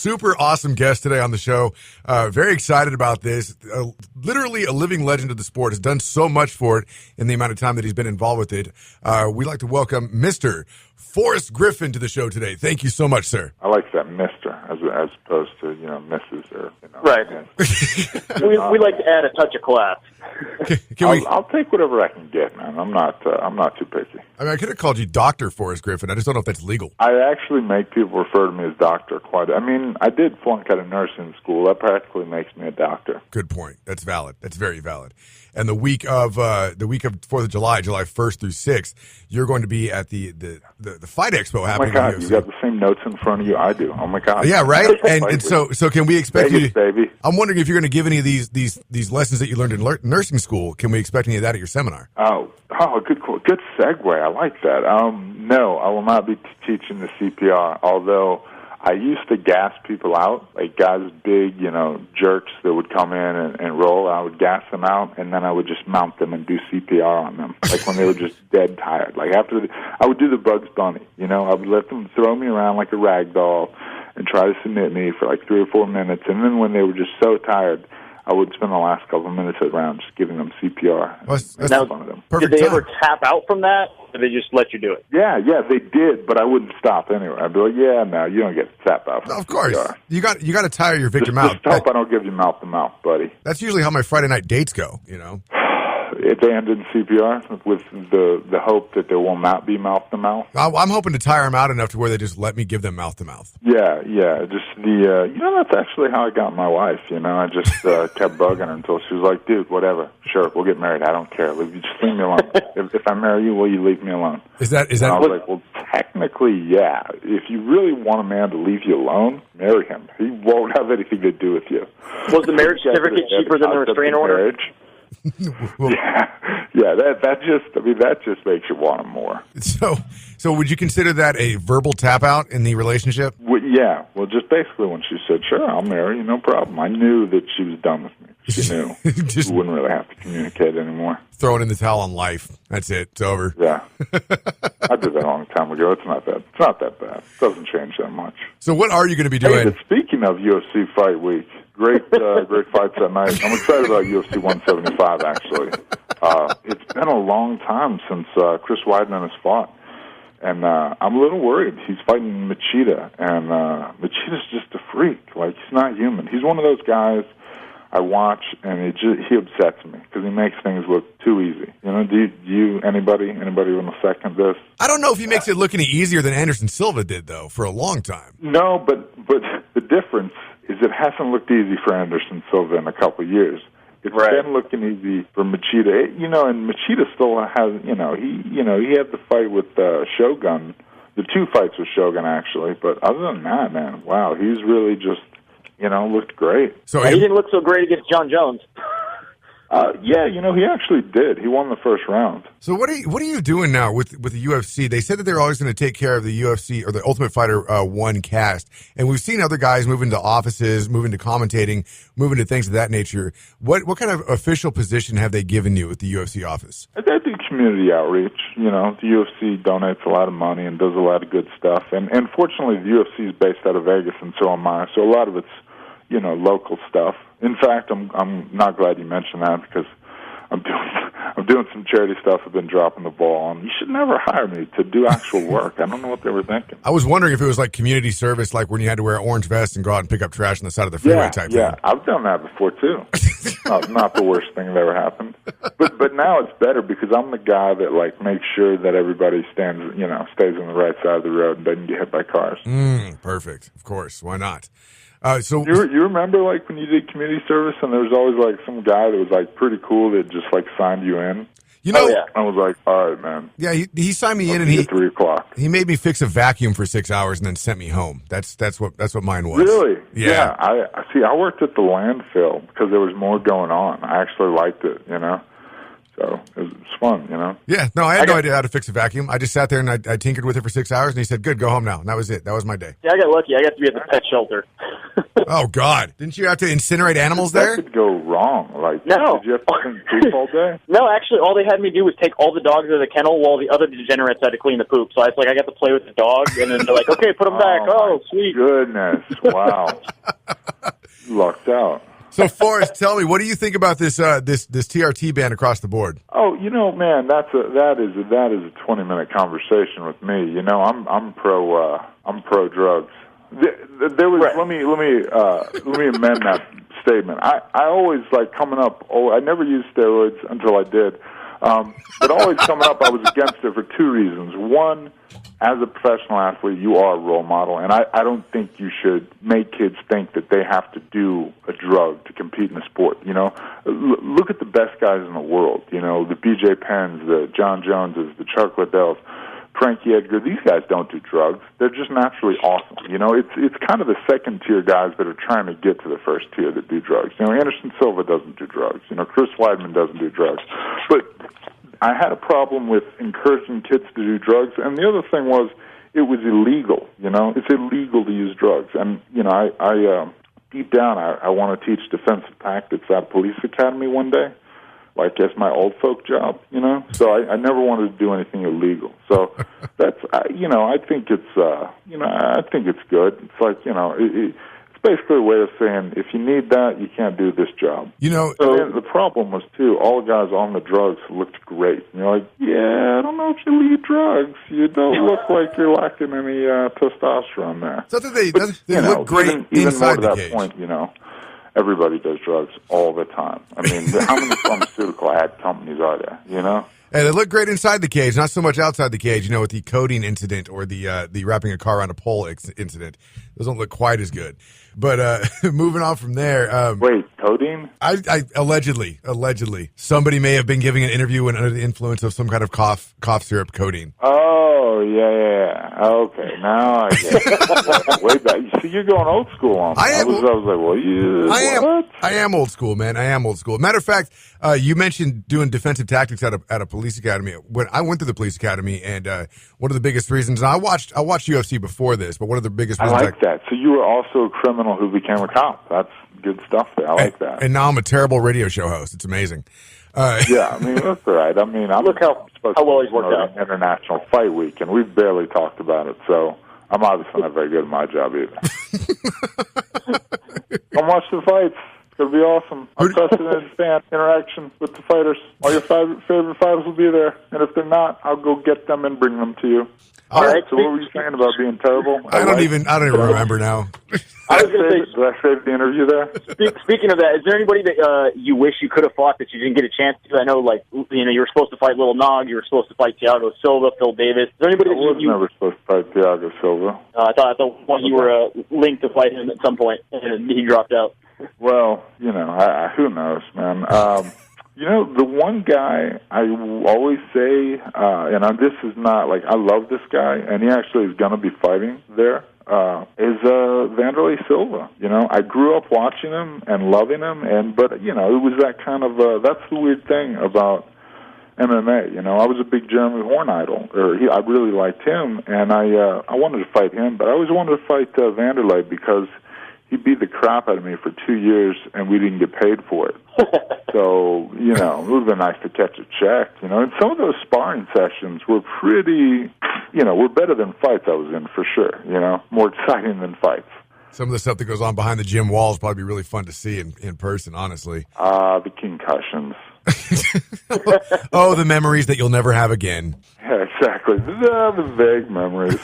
Super awesome guest today on the show. Very excited about this. Literally a living legend of the sport. Has done so much for it in the amount of time that he's been involved with it. We'd like to welcome Mr. Forrest Griffin to the show today. Thank you so much, sir. I like that Mr. as opposed to, Mrs. or, Right. we like to add a touch of class. I'll take whatever I can get, man. I'm not too picky. I mean, I could have called you Dr. Forrest Griffin. I just don't know if that's legal. I actually make people refer to me as doctor I did flunk out of nursing school. That practically makes me a doctor. Good point. That's valid. That's very valid. And the week of 4th of July, July 1st through 6th, you're going to be at the Fight Expo happening. Oh my God, you got the same notes in front of you I do. Oh my God. Yeah, right. And so can we expect Vegas, you? Baby. I'm wondering if you're going to give any of these lessons that you learned in nursing school. Can we expect any of that at your seminar? Oh, good segue. I like that. No, I will not be teaching the CPR. Although I used to gas people out, like guys big, jerks that would come in and roll. I would gas them out, and then I would just mount them and do CPR on them, like when they were just dead tired. Like I would do the Bugs Bunny. I would let them throw me around like a rag doll and try to submit me for like 3 or 4 minutes, and then when they were just so tired, I would spend the last couple of minutes around just giving them CPR. That's fun of them. Did they ever tap out from that, or did they just let you do it? Yeah, they did, but I wouldn't stop anyway. I'd be like, no, you don't get to tap out from Of course. CPR. You got to tire your victim out. Just hope I don't give you mouth-to-mouth, buddy. That's usually how my Friday night dates go, If they ended in CPR with the hope that there will not be mouth-to-mouth. I'm hoping to tire them out enough to where they just let me give them mouth-to-mouth. Yeah. Just that's actually how I got my wife. I just kept bugging her until she was like, dude, whatever. Sure, we'll get married. I don't care. Just leave me alone. if I marry you, will you leave me alone? Is that? And I was like, well, technically, yeah. If you really want a man to leave you alone, marry him. He won't have anything to do with you. Was the marriage certificate cheaper than the restraining order? That just makes you want him more. So would you consider that a verbal tap out in the relationship? Well, just basically when she said, sure, I'll marry you, no problem. I knew that she was done with me. She knew. Just we wouldn't really have to communicate anymore. Throwing in the towel on life. That's it. It's over. Yeah. I did that a long time ago. It's not that bad. It doesn't change that much. So what are you going to be doing? Hey, speaking of UFC Fight Week, great fights that night. I'm excited about UFC 175, actually. It's been a long time since Chris Weidman has fought. And I'm a little worried. He's fighting Machida, and Machida's just a freak. Like, he's not human. He's one of those guys I watch, and he upsets me because he makes things look too easy. Do you anybody want to second this? I don't know if he makes it look any easier than Anderson Silva did, though, for a long time. No, but the difference is it hasn't looked easy for Anderson Silva in a couple of years. It's been looking easy for Machida, and Machida still has, he had the fight with Shogun, the 2 fights with Shogun actually, but other than that, man, wow, he's really just, looked great. So he didn't look so great against John Jones. He actually did. He won the first round. So what are you doing now with the UFC? They said that they're always going to take care of the UFC or the Ultimate Fighter 1 cast, and we've seen other guys move into offices, move into commentating, move into things of that nature. What kind of official position have they given you at the UFC office? They do community outreach. The UFC donates a lot of money and does a lot of good stuff, and fortunately the UFC is based out of Vegas, and so am I. So a lot of it's local stuff. In fact, I'm not glad you mentioned that because I'm doing some charity stuff. I've been dropping the ball on. You should never hire me to do actual work. I don't know what they were thinking. I was wondering if it was like community service, like when you had to wear an orange vest and go out and pick up trash on the side of the freeway type thing. Yeah, I've done that before too. Not the worst thing that ever happened. But now it's better because I'm the guy that makes sure that everybody stays on the right side of the road and doesn't get hit by cars. Perfect. Of course. Why not? So you remember when you did community service and there was always some guy that was pretty cool that just signed you in? I was like, all right, man. Yeah, he signed me in and at 3 o'clock. He made me fix a vacuum for 6 hours and then sent me home. That's what mine was. Really? Yeah. I worked at the landfill because there was more going on. I actually liked it, So it was fun, Yeah, no, I had no idea how to fix a vacuum. I just sat there and I tinkered with it for 6 hours, and he said, "Good, go home now." And that was it. That was my day. Yeah, I got lucky. I got to be at the pet shelter. Oh God! Didn't you have to incinerate animals there? That could go wrong. Like, no. Did you have to clean poop all day? No, actually, all they had me do was take all the dogs out of the kennel while the other degenerates had to clean the poop. So I got to play with the dog, and then they're like, "Okay, put them back." Oh, sweet. Goodness, wow. Lucked out. So, Forrest, tell me, what do you think about this TRT ban across the board? Oh, man, that is a 20-minute conversation with me. I'm pro drugs. There was right. let me amend that statement. I always coming up. Oh, I never used steroids until I did. But always coming up, I was against it for two reasons. One, as a professional athlete, you are a role model, and I don't think you should make kids think that they have to do a drug to compete in a sport. Look at the best guys in the world. The B.J. Penns, the John Joneses, the Chuck Liddells, Frankie Edgar. These guys don't do drugs. They're just naturally awesome. It's kind of the second-tier guys that are trying to get to the first tier that do drugs. Anderson Silva doesn't do drugs. Chris Weidman doesn't do drugs. But I had a problem with encouraging kids to do drugs, and the other thing was it was illegal. It's illegal to use drugs, and I deep down I want to teach defensive tactics at a police academy one day, like as my old folk job. So I never wanted to do anything illegal. So that's I think it's I think it's good. It's like it's basically a way of saying if you need that, you can't do this job. So the problem was too, all the guys on the drugs looked great. And you're like, yeah, I don't know if you need drugs. You don't look like you're lacking any testosterone there. It's not that they look great even inside more to the that cage. point, everybody does drugs all the time. I mean, how many pharmaceutical ad companies are there? And they look great inside the cage, not so much outside the cage. With the coding incident or the wrapping a car around a pole incident, those don't look quite as good. But moving on from there. Wait, codeine? I allegedly, somebody may have been giving an interview under the influence of some kind of cough syrup codeine. Oh, yeah. Okay, now I get it. Way back. See, you're going old school on me. I was like, well, I am old school, man. I am old school. Matter of fact, you mentioned doing defensive tactics at a police academy. When I went to the police academy, and one of the biggest reasons, and I watched UFC before this, but one of the biggest reasons I like that. So you were also a criminal who became a cop. That's good stuff there. I like that. And now I'm a terrible radio show host. It's amazing. Yeah, I mean, that's all right. I mean, look how well he's worked out. International Fight Week, and we've barely talked about it, so I'm obviously not very good at my job either. Come watch the fights. It's going to be awesome. Unprecedented fan interaction with the fighters. All your favorite fighters will be there, and if they're not, I'll go get them and bring them to you. All right. So what were you saying about being terrible? I don't even remember now. I was going to say, did I save the interview there? Speaking of that, is there anybody that you wish you could have fought that you didn't get a chance to? I know, you were supposed to fight Little Nog, you were supposed to fight Thiago Silva, Phil Davis. Is there anybody that you never supposed to fight Thiago Silva? I thought you were linked to fight him at some point, and he dropped out. Well, who knows, man. The one guy I always say, and this is not I love this guy, and he actually is going to be fighting there, is Vanderlei Silva. I grew up watching him and loving him, but it was that kind of, that's the weird thing about MMA. I was a big Jeremy Horn idol, I really liked him, and I wanted to fight him, but I always wanted to fight Vanderlei because he beat the crap out of me for 2 years, and we didn't get paid for it. So, it would have been nice to catch a check, And some of those sparring sessions were pretty, were better than fights I was in, for sure, more exciting than fights. Some of the stuff that goes on behind the gym walls probably be really fun to see in person, honestly. The concussions. Oh, the memories that you'll never have again. Yeah, exactly. The vague memories.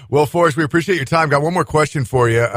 Well, Forrest, we appreciate your time. Got one more question for you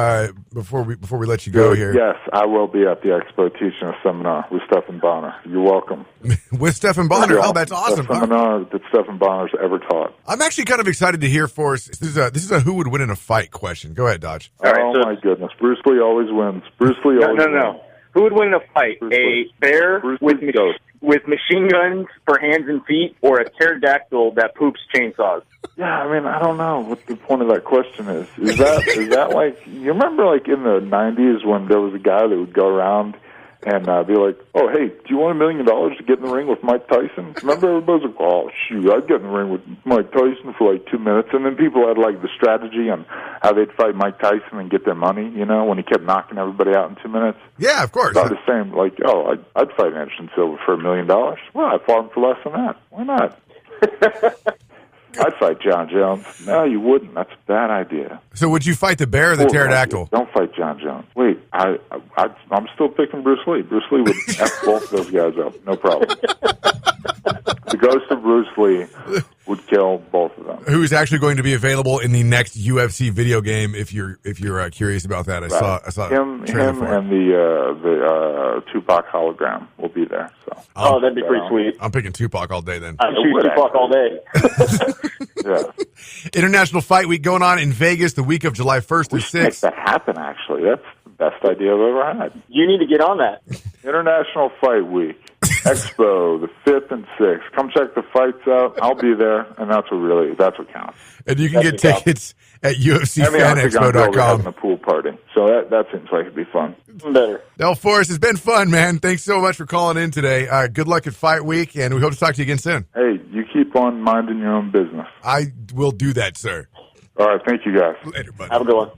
before we let you go here. Yes, I will be at the expo teaching a seminar with Stephan Bonner. You're welcome. With Stephan Bonner? Oh, that's awesome. The seminar that Stephan Bonner's ever taught. I'm actually kind of excited to hear, Forrest. This is a who would win in a fight question. Go ahead, Dodge. All right, my goodness. Bruce Lee always wins. Bruce Lee always wins. No. Who would win in a fight? A bear with machine guns for hands and feet, or a pterodactyl that poops chainsaws? Yeah, I mean, I don't know what the point of that question is. Is that like, you remember in the 90s when there was a guy that would go around and be like, oh, hey, do you want $1 million to get in the ring with Mike Tyson? Remember, everybody's like, oh, shoot, I'd get in the ring with Mike Tyson for like 2 minutes. And then people had like the strategy on how they'd fight Mike Tyson and get their money, you know, when he kept knocking everybody out in 2 minutes. Yeah, of course. About the same, like, oh, I'd fight Anderson Silva for $1 million. Well, I fought him for less than that. Why not? I'd fight John Jones. No, you wouldn't. That's a bad idea. So would you fight the bear or the pterodactyl? Don't fight John Jones. Wait, I'm still picking Bruce Lee. Bruce Lee would F both of those guys up. No problem. The ghost of Bruce Lee would kill both of them. Who's actually going to be available in the next UFC video game? If you're curious about that, I saw him and the Tupac hologram will be there. So that'd be pretty sweet. I'm picking Tupac all day then. I choose Tupac all day. Yeah. International Fight Week going on in Vegas the week of July 1st through 6th. Make that happen. Actually, that's the best idea I've ever had. You need to get on that. International Fight Week. Expo, the 5th and 6th. Come check the fights out. I'll be there, and that's what counts. And you can get tickets at UFCFanExpo.com. Having a pool party, so that seems like it'd be fun. Better. Well, Forrest, it's been fun, man. Thanks so much for calling in today. Good luck at Fight Week, and we hope to talk to you again soon. Hey, you keep on minding your own business. I will do that, sir. All right, thank you, guys. Later, buddy. Have a good one.